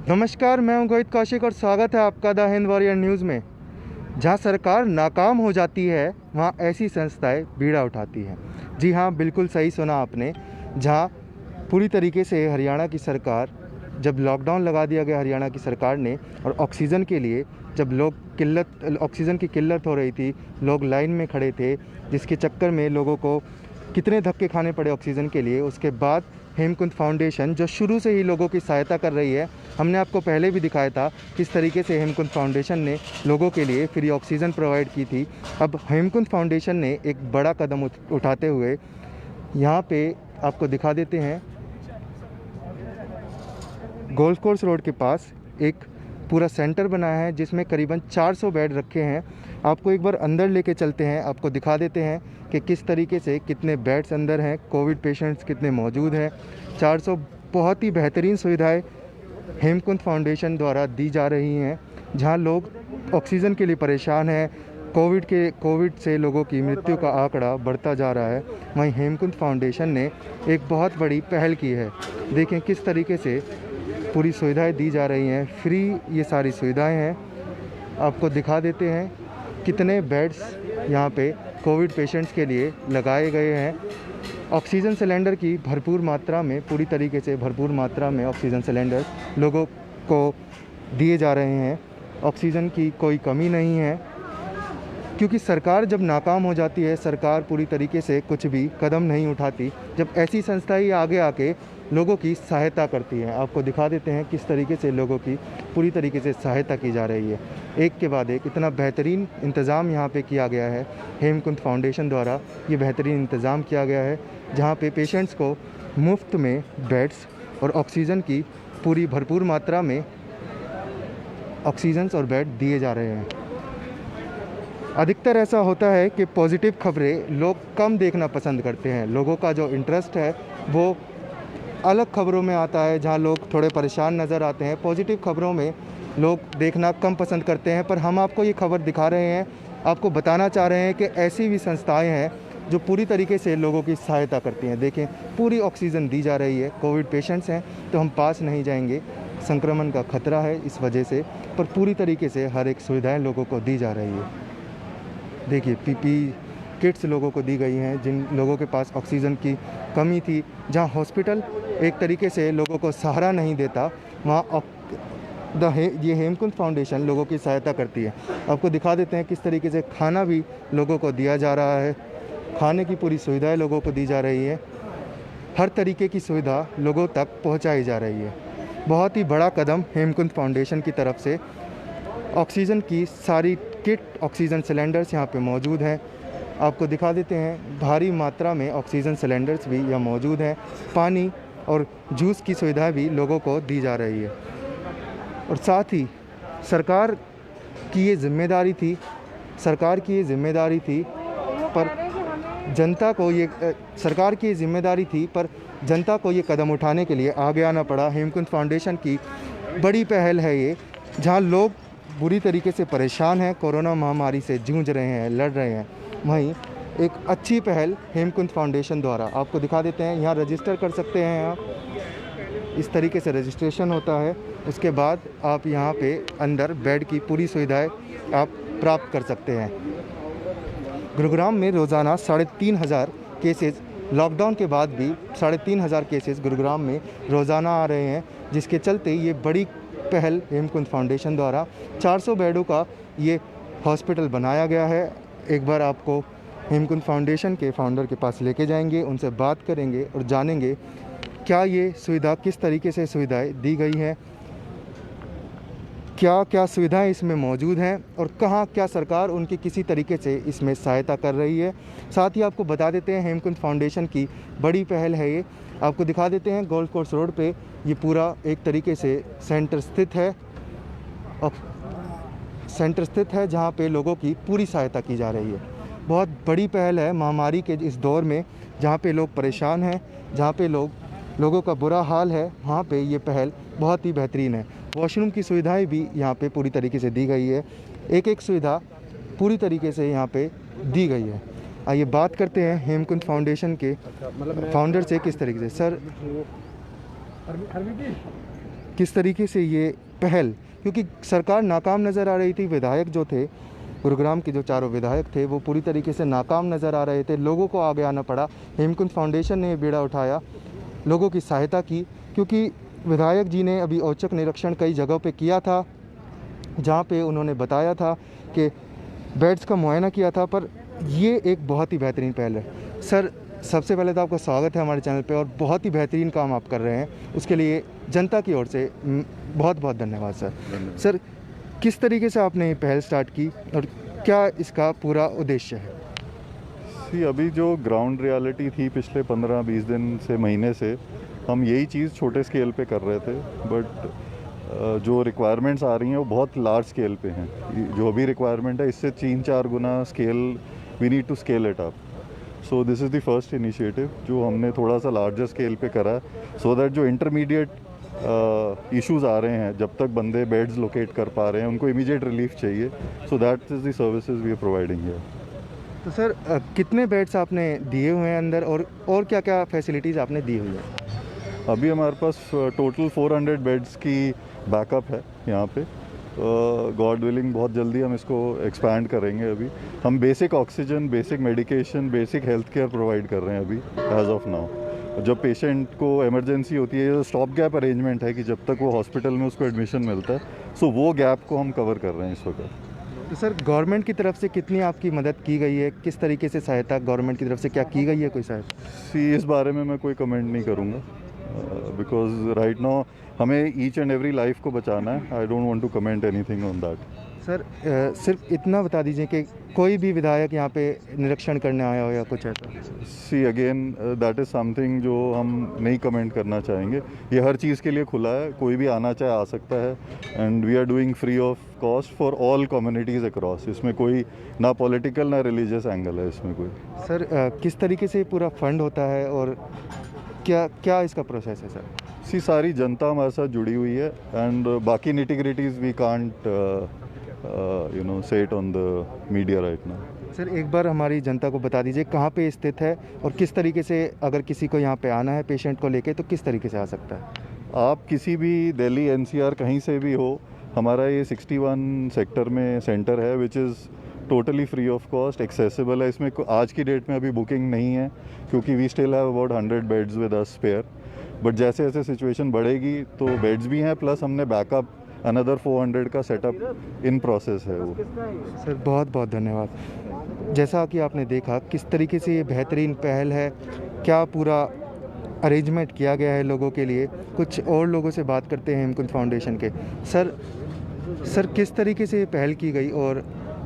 नमस्कार, मैं हूं गोहित कौशिक और स्वागत है आपका द हिंद वॉरियर न्यूज़ में। जहां सरकार नाकाम हो जाती है वहां ऐसी संस्थाएं बीड़ा उठाती हैं। जी हां, बिल्कुल सही सुना आपने। जहां पूरी तरीके से हरियाणा की सरकार, जब लॉकडाउन लगा दिया गया हरियाणा की सरकार ने, और ऑक्सीजन के लिए जब ऑक्सीजन की किल्लत हो रही थी, लोग लाइन में खड़े थे, जिसके चक्कर में लोगों को कितने धक्के खाने पड़े ऑक्सीजन के लिए। उसके बाद हेमकुंड फाउंडेशन, जो शुरू से ही लोगों की सहायता कर रही है, हमने आपको पहले भी दिखाया था किस तरीके से हेमकुंड फाउंडेशन ने लोगों के लिए फ्री ऑक्सीजन प्रोवाइड की थी। अब हेमकुंड फाउंडेशन ने एक बड़ा कदम उठाते हुए यहाँ पे आपको दिखा देते हैं, गोल्फ कोर्स रोड के पास एक पूरा सेंटर बनाया है जिसमें करीबन 400 बेड रखे हैं। आपको एक बार अंदर लेके चलते हैं, आपको दिखा देते हैं कि किस तरीके से कितने बेड्स अंदर हैं, कोविड पेशेंट्स कितने मौजूद हैं। 400 बहुत ही बेहतरीन सुविधाएं हेमकुंड फाउंडेशन द्वारा दी जा रही हैं। जहां लोग ऑक्सीजन के लिए परेशान हैं, कोविड से लोगों की मृत्यु का आंकड़ा बढ़ता जा रहा है, वहीं हेमकुंड फाउंडेशन ने एक बहुत बड़ी पहल की है। देखें किस तरीके से पूरी सुविधाएं दी जा रही हैं, फ्री ये सारी सुविधाएं हैं। आपको दिखा देते हैं कितने बेड्स यहाँ पे कोविड पेशेंट्स के लिए लगाए गए हैं। ऑक्सीजन सिलेंडर की भरपूर मात्रा में, पूरी तरीके से भरपूर मात्रा में ऑक्सीजन सिलेंडर लोगों को दिए जा रहे हैं। ऑक्सीजन की कोई कमी नहीं है, क्योंकि सरकार जब नाकाम हो जाती है, सरकार पूरी तरीके से कुछ भी कदम नहीं उठाती, जब ऐसी संस्थाएं आगे आके लोगों की सहायता करती हैं। आपको दिखा देते हैं किस तरीके से लोगों की पूरी तरीके से सहायता की जा रही है। एक के बाद एक इतना बेहतरीन इंतज़ाम यहाँ पे किया गया है। हेमकुंड फाउंडेशन द्वारा ये बेहतरीन इंतज़ाम किया गया है, जहाँ पे पेशेंट्स को मुफ्त में बेड्स और ऑक्सीजन की पूरी भरपूर मात्रा में ऑक्सीजन और बेड दिए जा रहे हैं। अधिकतर ऐसा होता है कि पॉजिटिव खबरें लोग कम देखना पसंद करते हैं। लोगों का जो इंटरेस्ट है वो अलग खबरों में आता है, जहां लोग थोड़े परेशान नज़र आते हैं। पॉजिटिव खबरों में लोग देखना कम पसंद करते हैं, पर हम आपको ये खबर दिखा रहे हैं, आपको बताना चाह रहे हैं कि ऐसी भी संस्थाएं हैं जो पूरी तरीके से लोगों की सहायता करती हैं। देखें, पूरी ऑक्सीजन दी जा रही है। कोविड पेशेंट्स हैं तो हम पास नहीं जाएंगे, संक्रमण का खतरा है इस वजह से, पर पूरी तरीके से हर एक सुविधाएँ लोगों को दी जा रही है। देखिए, पीपी किट्स लोगों को दी गई हैं जिन लोगों के पास ऑक्सीजन की कमी थी। जहां हॉस्पिटल एक तरीके से लोगों को सहारा नहीं देता, वहाँ ये हेमकुंड फाउंडेशन लोगों की सहायता करती है। आपको दिखा देते हैं किस तरीके से खाना भी लोगों को दिया जा रहा है। खाने की पूरी सुविधाएं लोगों को दी जा रही है। हर तरीके की सुविधा लोगों तक पहुँचाई जा रही है। बहुत ही बड़ा कदम हेमकुंड फाउंडेशन की तरफ से। ऑक्सीजन की सारी किट, ऑक्सीजन सिलेंडर्स यहाँ पे मौजूद हैं। आपको दिखा देते हैं भारी मात्रा में ऑक्सीजन सिलेंडर्स भी यहाँ मौजूद हैं। पानी और जूस की सुविधा भी लोगों को दी जा रही है। और साथ ही सरकार की ये जिम्मेदारी थी पर जनता को ये कदम उठाने के लिए आगे आना पड़ा। हेमकुंड फाउंडेशन की बड़ी पहल है ये, जहाँ लोग बुरी तरीके से परेशान हैं, कोरोना महामारी से जूझ रहे हैं, लड़ रहे हैं। वहीं एक अच्छी पहल हेमकुंड फाउंडेशन द्वारा, आपको दिखा देते हैं, यहाँ रजिस्टर कर सकते हैं आप। इस तरीके से रजिस्ट्रेशन होता है। उसके बाद आप यहाँ पे अंदर बेड की पूरी सुविधाएं आप प्राप्त कर सकते हैं। गुरुग्राम में रोज़ाना 3,500 केसेस, लॉकडाउन के बाद भी 3,500 केसेस गुरुग्राम में रोज़ाना आ रहे हैं, जिसके चलते ये बड़ी पहल हेमकुंड फाउंडेशन द्वारा 400 बेडों का ये हॉस्पिटल बनाया गया है। एक बार आपको हेमकुंड फाउंडेशन के फाउंडर के पास लेके जाएंगे, उनसे बात करेंगे और जानेंगे क्या ये सुविधा, किस तरीके से सुविधाएं दी गई हैं, क्या क्या सुविधाएं इसमें मौजूद हैं और कहाँ क्या सरकार उनकी किसी तरीके से इसमें सहायता कर रही है। साथ ही आपको बता देते हैं हेमकुंड फाउंडेशन की बड़ी पहल है ये। आपको दिखा देते हैं गोल्फ कोर्स रोड पे ये पूरा एक तरीके से सेंटर स्थित है, जहाँ पे लोगों की पूरी सहायता की जा रही है। बहुत बड़ी पहल है महामारी के इस दौर में, जहाँ पे लोग परेशान हैं, जहाँ पे लोगों का बुरा हाल है, वहाँ पे ये पहल बहुत ही बेहतरीन है। वॉशरूम की सुविधाएं भी यहाँ पे पूरी तरीके से दी गई है। एक सुविधा पूरी तरीके से यहाँ पे दी गई है। आइए बात करते हैं हेमकुंड फाउंडेशन के फाउंडर से किस तरीके से। सर, किस तरीके से ये पहल, क्योंकि सरकार नाकाम नज़र आ रही थी, विधायक जो थे गुरुग्राम के जो चारों विधायक थे वो पूरी तरीके से नाकाम नज़र आ रहे थे, लोगों को आगे आना पड़ा। हेमकुंड फाउंडेशन ने बेड़ा उठाया, लोगों की सहायता की, क्योंकि विधायक जी ने अभी औचक निरीक्षण कई जगहों पे किया था जहाँ पे उन्होंने बताया था कि बेड्स का मुआयना किया था, पर ये एक बहुत ही बेहतरीन पहल है। सर, सबसे पहले तो आपका स्वागत है हमारे चैनल पे और बहुत ही बेहतरीन काम आप कर रहे हैं, उसके लिए जनता की ओर से बहुत बहुत धन्यवाद सर। सर, किस तरीके से आपने ये पहल स्टार्ट की और क्या इसका पूरा उद्देश्य है? अभी जो ग्राउंड रियलिटी थी पिछले 15-20 दिन से, महीने से, हम यही चीज़ छोटे स्केल पे कर रहे थे, बट जो रिक्वायरमेंट्स आ रही हैं वो बहुत लार्ज स्केल पे हैं। जो भी रिक्वायरमेंट है इससे 3-4 गुना scale, we need to scale it up. So this is the first initiative जो हमने थोड़ा सा लार्जर स्केल पे करा, सो दैट जो इंटरमीडिएट इश्यूज़ आ रहे हैं, जब तक बंदे बेड्स लोकेट कर पा रहे हैं, उनको इमीडिएट रिलीफ चाहिए, so that is the services we are providing here. तो सर, कितने बेड्स आपने दिए हुए हैं अंदर और क्या क्या फैसिलिटीज़ आपने दी हुई है? अभी हमारे पास टोटल 400 बेड्स की बैकअप है यहाँ पे। गॉड विलिंग बहुत जल्दी हम इसको एक्सपैंड करेंगे। अभी हम basic oxygen, basic medication, basic health care provide कर रहे हैं अभी एज ऑफ नाउ। जब पेशेंट को इमरजेंसी होती है, स्टॉप गैप अरेंजमेंट है कि जब तक वो हॉस्पिटल में उसको एडमिशन मिलता है, सो वो गैप को हम कवर कर रहे हैं इस वक्त। तो सर, गवर्नमेंट की तरफ से कितनी आपकी मदद की गई है, किस तरीके से सहायता गवर्नमेंट की तरफ से क्या की गई है? कोई सहायता इस बारे में मैं कोई कमेंट नहीं करूँगा, बिकॉज राइट नाउ हमें ईच एंड एवरी लाइफ को बचाना है। I don't want to comment anything on that. Sir, सिर्फ इतना बता दीजिए कि कोई भी विधायक यहाँ पे निरीक्षण करने आया हो या कुछ ऐसा? See again, that is something जो हम नहीं कमेंट करना चाहेंगे। ये हर चीज़ के लिए खुला है, कोई भी आना चाहे आ सकता है, and we are doing free of cost for all communities across. इसमें कोई ना पॉलिटिकल ना रिलीजियस एंगल है इसमें कोई। सर, किस तरीके से पूरा फंड होता है और क्या क्या इसका प्रोसेस है सर? सारी जनता हमारे साथ जुड़ी हुई है, एंड बाकी nitty gritties we can't say it on the media right now. Sir, एक बार हमारी जनता को बता दीजिए कहाँ पे स्थित है और किस तरीके से अगर किसी को यहाँ पे आना है पेशेंट को लेके तो किस तरीके से आ सकता है? आप किसी भी दिल्ली NCR कहीं से भी हो, हमारा ये 61 सेक्टर में सेंटर है, which is totally free of cost, accessible है। इसमें आज की डेट में अभी बुकिंग नहीं है क्योंकि we still have about 100 beds with us spare, but जैसे जैसे सिचुएशन बढ़ेगी तो बेड्स भी हैं, प्लस हमने बैकअप अनदर 400 का सेटअप इन प्रोसेस है वो। सर, बहुत बहुत धन्यवाद। जैसा कि आपने देखा किस तरीके से ये बेहतरीन पहल है, क्या पूरा अरेंजमेंट किया गया है लोगों के लिए। कुछ और लोगों से बात करते हैं हेमकुंड फाउंडेशन के। सर, किस तरीके से ये पहल की गई और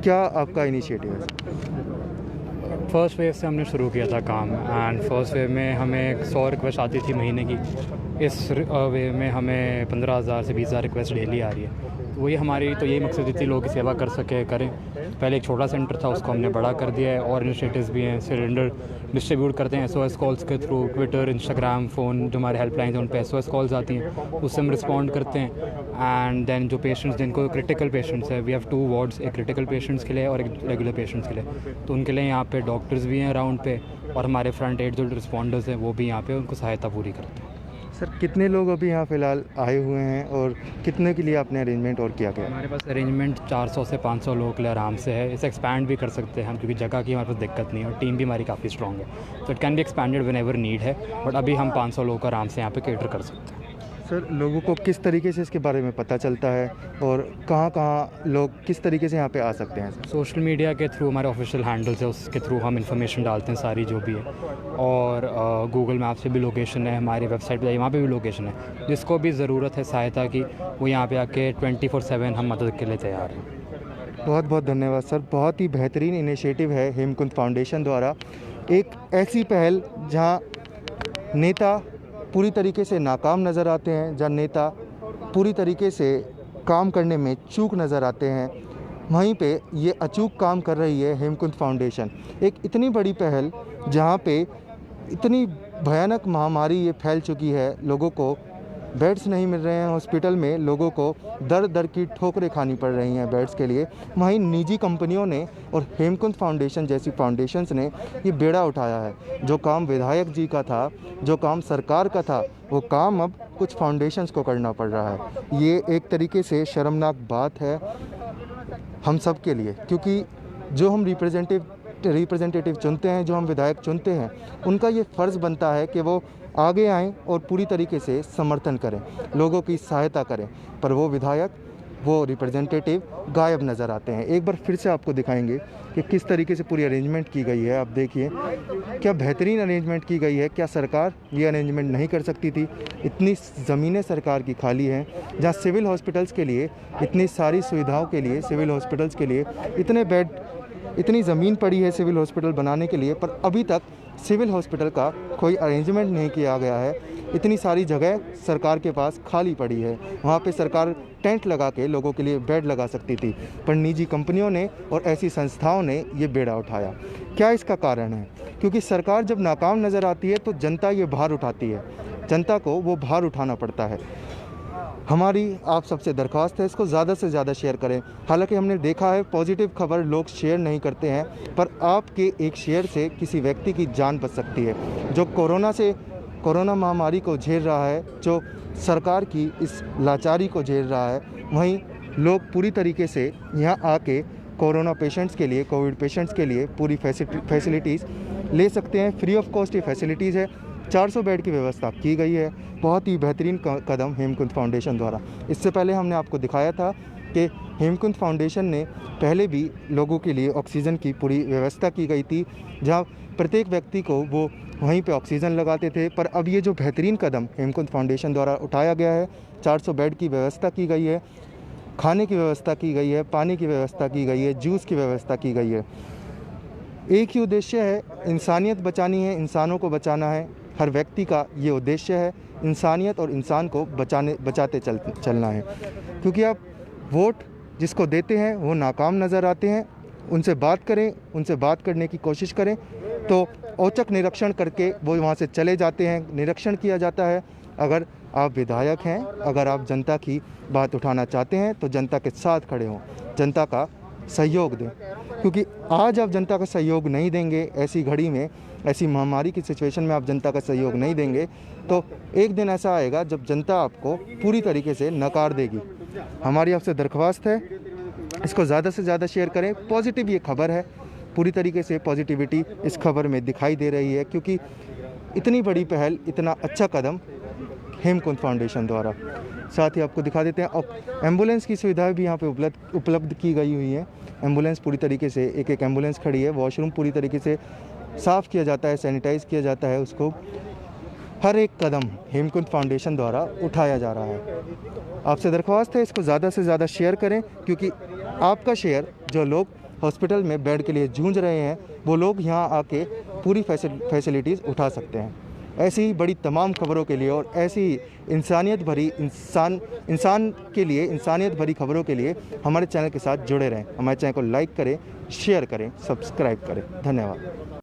क्या आपका इनिशिएटिव है? फर्स्ट वेव से हमने शुरू किया था काम, एंड फर्स्ट वेव में हमें 100 रिक्वेस्ट आती थी महीने की। इस वेव में हमें 15,000 से 20,000 रिक्वेस्ट डेली आ रही है। तो वही हमारी तो यही मकसद थी, लोगों की सेवा कर सके करें। पहले एक छोटा सेंटर था, उसको हमने बड़ा कर दिया है, और इनिशिएटिव्स भी हैं। सिलेंडर डिस्ट्रीब्यूट करते हैं SOS कॉल्स के थ्रू, ट्विटर, इंस्टाग्राम, फ़ोन, जो हमारे हेल्पलाइन हैं उन पे SOS कॉल्स आती हैं, उससे हम रिस्पॉन्ड करते हैं। एंड देन जो पेशेंट्स जिनको क्रिटिकल पेशेंट्स हैं, वी हैव 2 वार्ड्स, एक क्रिटिकल पेशेंट्स के लिए और एक रेगुलर पेशेंट्स के लिए। तो उनके लिए यहाँ पे डॉक्टर्स भी हैं अराउंड पे, और हमारे फ्रंट एड जो रिस्पॉन्डर्स हैं वो भी यहाँ पे उनको सहायता पूरी करते हैं। सर, कितने लोग अभी यहाँ फ़िलहाल आए हुए हैं और कितने के लिए आपने अरेंजमेंट और किया गया? हमारे पास अरेंजमेंट 400 से 500 लोगों के लिए आराम से है। इसे एक्सपैंड भी कर सकते हैं हम, क्योंकि जगह की हमारे पास दिक्कत नहीं है और टीम भी हमारी काफ़ी स्ट्रॉन्ग है। तो it can be expanded when ever need है, बट अभी हम 500 लोगों को आराम से यहाँ पे कैटर कर सकते हैं। सर, लोगों को किस तरीके से इसके बारे में पता चलता है और कहाँ लोग किस तरीके से यहाँ पे आ सकते हैं? सोशल मीडिया के थ्रू, हमारे ऑफिशियल हैंडल्स है, उसके थ्रू हम इन्फॉर्मेशन डालते हैं सारी जो भी है, और गूगल मैप से भी लोकेशन है, हमारी वेबसाइट पे वहाँ पे भी लोकेशन है। जिसको भी ज़रूरत है सहायता की, वो यहाँ पे आके 24/7 हम मदद के लिए तैयार हैं। बहुत बहुत धन्यवाद सर। बहुत ही बेहतरीन इनिशिएटिव है हेमकुंड फाउंडेशन द्वारा। एक ऐसी पहल जहाँ नेता पूरी तरीके से नाकाम नज़र आते हैं, जहाँ नेता पूरी तरीके से काम करने में चूक नज़र आते हैं, वहीं पे ये अचूक काम कर रही है हेमकुंड फाउंडेशन। एक इतनी बड़ी पहल जहाँ पे इतनी भयानक महामारी ये फैल चुकी है, लोगों को बेड्स नहीं मिल रहे हैं हॉस्पिटल में, लोगों को दर दर की ठोकरें खानी पड़ रही हैं बेड्स के लिए। वहीं निजी कंपनियों ने और हेमकुंद फाउंडेशन जैसी फाउंडेशंस ने ये बेड़ा उठाया है। जो काम विधायक जी का था, जो काम सरकार का था, वो काम अब कुछ फाउंडेशंस को करना पड़ रहा है। ये एक तरीके से शर्मनाक बात है हम सब के लिए, क्योंकि जो हम रिप्रेजेंटेटिव चुनते हैं, जो हम विधायक चुनते हैं, उनका ये फ़र्ज़ बनता है कि वो आगे आएँ और पूरी तरीके से समर्थन करें, लोगों की सहायता करें। पर वो विधायक, वो रिप्रेजेंटेटिव गायब नज़र आते हैं। एक बार फिर से आपको दिखाएंगे कि किस तरीके से पूरी अरेंजमेंट की गई है। आप देखिए क्या बेहतरीन अरेंजमेंट की गई है। क्या सरकार ये अरेंजमेंट नहीं कर सकती थी? इतनी ज़मीनें सरकार की खाली हैं, जहाँ सिविल हॉस्पिटल्स के लिए इतनी सारी सुविधाओं के लिए, सिविल हॉस्पिटल्स के लिए इतने बेड, इतनी ज़मीन पड़ी है सिविल हॉस्पिटल बनाने के लिए, पर अभी तक सिविल हॉस्पिटल का कोई अरेंजमेंट नहीं किया गया है। इतनी सारी जगह सरकार के पास खाली पड़ी है, वहाँ पे सरकार टेंट लगा के लोगों के लिए बेड लगा सकती थी, पर निजी कंपनियों ने और ऐसी संस्थाओं ने ये बेड़ा उठाया। क्या इसका कारण है? क्योंकि सरकार जब नाकाम नज़र आती है तो जनता ये भार उठाती है, जनता को वो भार उठाना पड़ता है। हमारी आप सबसे दरख्वास्त है, इसको ज़्यादा से ज़्यादा शेयर करें। हालांकि हमने देखा है पॉजिटिव खबर लोग शेयर नहीं करते हैं, पर आपके एक शेयर से किसी व्यक्ति की जान बच सकती है। जो कोरोना महामारी को झेल रहा है, जो सरकार की इस लाचारी को झेल रहा है, वहीं लोग पूरी तरीके से यहाँ आके कोरोना पेशेंट्स के लिए, कोविड पेशेंट्स के लिए पूरी फैसिलिटीज़ ले सकते हैं। फ्री ऑफ कॉस्ट ये फैसिलिटीज़ है। 400 बेड की व्यवस्था की गई है। बहुत ही बेहतरीन कदम हेमकुंड फाउंडेशन द्वारा। इससे पहले हमने आपको दिखाया था कि हेमकुंड फाउंडेशन ने पहले भी लोगों के लिए ऑक्सीजन की पूरी व्यवस्था की गई थी, जहां प्रत्येक व्यक्ति को वो वहीं पे ऑक्सीजन लगाते थे। पर अब ये जो बेहतरीन कदम हेमकुंड फाउंडेशन द्वारा उठाया गया है, 400 बेड की व्यवस्था की गई है, खाने की व्यवस्था की गई है, पानी की व्यवस्था की गई है, जूस की व्यवस्था की गई है। एक ही उद्देश्य है, इंसानियत बचानी है, इंसानों को बचाना है। हर व्यक्ति का ये उद्देश्य है, इंसानियत और इंसान को बचाते चलना है। क्योंकि आप वोट जिसको देते हैं वो नाकाम नज़र आते हैं। उनसे बात करें, उनसे बात करने की कोशिश करें तो औचक निरीक्षण करके वो वहाँ से चले जाते हैं। निरीक्षण किया जाता है। अगर आप विधायक हैं, अगर आप जनता की बात उठाना चाहते हैं तो जनता के साथ खड़े हों, जनता का सहयोग दें। क्योंकि आज आप जनता का सहयोग नहीं देंगे, ऐसी घड़ी में, ऐसी महामारी की सिचुएशन में आप जनता का सहयोग नहीं देंगे, तो एक दिन ऐसा आएगा जब जनता आपको पूरी तरीके से नकार देगी। हमारी आपसे दरख्वास्त है, इसको ज़्यादा से ज़्यादा शेयर करें। पॉजिटिव ये खबर है, पूरी तरीके से पॉजिटिविटी इस खबर में दिखाई दे रही है, क्योंकि इतनी बड़ी पहल, इतना अच्छा कदम हेमकुंड फाउंडेशन द्वारा। साथ ही आपको दिखा देते हैं, अब एम्बुलेंस की सुविधाएं भी यहाँ पे उपलब्ध की गई हुई है। एम्बुलेंस पूरी तरीके से, एक एक एम्बुलेंस खड़ी है। वॉशरूम पूरी तरीके से साफ़ किया जाता है, सैनिटाइज़ किया जाता है उसको। हर एक कदम हेमकुंड फाउंडेशन द्वारा उठाया जा रहा है। आपसे दरख्वास्त है, इसको ज़्यादा से ज़्यादा शेयर करें, क्योंकि आपका शेयर, जो लोग हॉस्पिटल में बेड के लिए जूझ रहे हैं, वो लोग यहाँ आके पूरी फैसिलिटीज़ उठा सकते हैं। ऐसी ही बड़ी तमाम खबरों के लिए और ऐसी इंसानियत भरी इंसान के लिए इंसानियत भरी खबरों के लिए हमारे चैनल के साथ जुड़े रहें। हमारे चैनल को लाइक करें, शेयर करें, सब्सक्राइब करें। धन्यवाद।